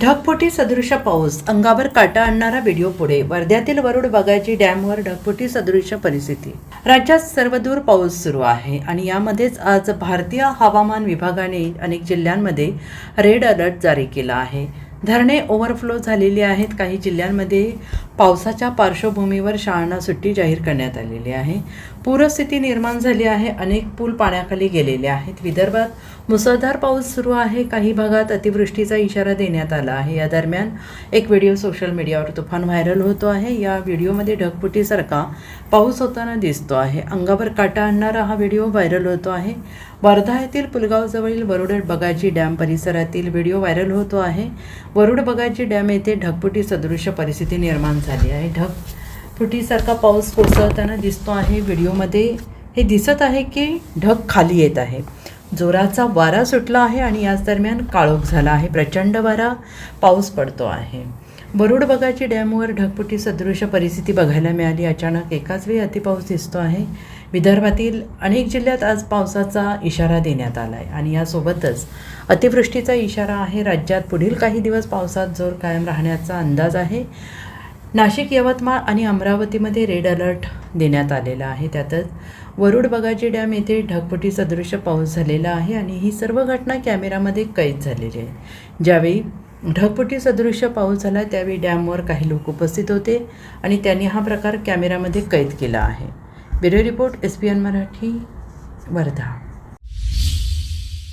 ढगफुटी सदृश्य पाऊस, अंगावर काटा आणणारा व्हिडिओ पुढे. वर्ध्यातील वरुड बगायची डॅमवर ढगफुटी सदृश्य परिस्थिती. राज्यात सर्वदूर पाऊस सुरू आहे आणि यामध्येच आज भारतीय हवामान विभागाने अनेक जिल्ह्यांमध्ये रेड अलर्ट जारी केला आहे. धरणे ओव्हरफ्लो झालेली आहेत. काही जिल्ह्यांमध्ये पावसाच्या पार्श्वभूमीवर शाळांना सुट्टी जाहीर करण्यात आलेली आहे. पूरस्थिती निर्माण झाली आहे. अनेक पूल पाण्याखाली गेलेले आहेत. विदर्भात मुसळधार पाऊस सुरू आहे. काही भागात अतिवृष्टीचा इशारा देण्यात आला आहे. या दरम्यान एक व्हिडिओ सोशल मीडियावर तुफान व्हायरल होतो आहे. या व्हिडिओमध्ये ढगफुटीसारखा पाऊस होताना दिसतो आहे. अंगावर काटा आणणारा हा व्हिडिओ व्हायरल होतो आहे. वर्धा येथील पुलगावजवळील वरुड बगायची डॅम परिसरातील व्हिडिओ व्हायरल होतो आहे. वरुड बगायची डॅम येथे ढगफुटी सदृश्य परिस्थिती निर्माण झाली आहे. ढगफुटीसारखा पाऊस कोसळताना दिसतो आहे. व्हिडिओमध्ये हे दिसत आहे की ढग खाली येत आहे. जोराचा वारा सुटला आहे आणि याच दरम्यान काळोख झाला आहे. प्रचंड वारा, पाऊस पडतो आहे. वरुड बगायची डॅमवर ढगफुटी सदृश्य परिस्थिती बघायला मिळाली. अचानक एकाच वेळी अतिपाऊस दिसतो आहे. विदर्भातील अनेक जिल्ह्यात आज पावसाचा इशारा देण्यात आला आहे आणि यासोबतच अतिवृष्टीचा इशारा आहे. राज्यात पुढील काही दिवस पावसात जोर कायम राहण्याचा अंदाज आहे. नाशिक, यवतमाळ आणि अमरावतीमध्ये रेड अलर्ट देण्यात आलेला आहे. त्यातच वरुड बगायची डॅम येथे ढगफुटी सदृश्य पाऊस झालेला आहे आणि ही सर्व घटना कॅमेरामध्ये कैद झालेली आहे. ज्यावेळी ढगफुटी सदृश्य पाऊस झाला त्यावेळी डॅमवर काही लोक उपस्थित होते आणि त्यांनी हा प्रकार कॅमेरामध्ये कैद केला आहे. Bureau report, SPN Marathi, Wardha.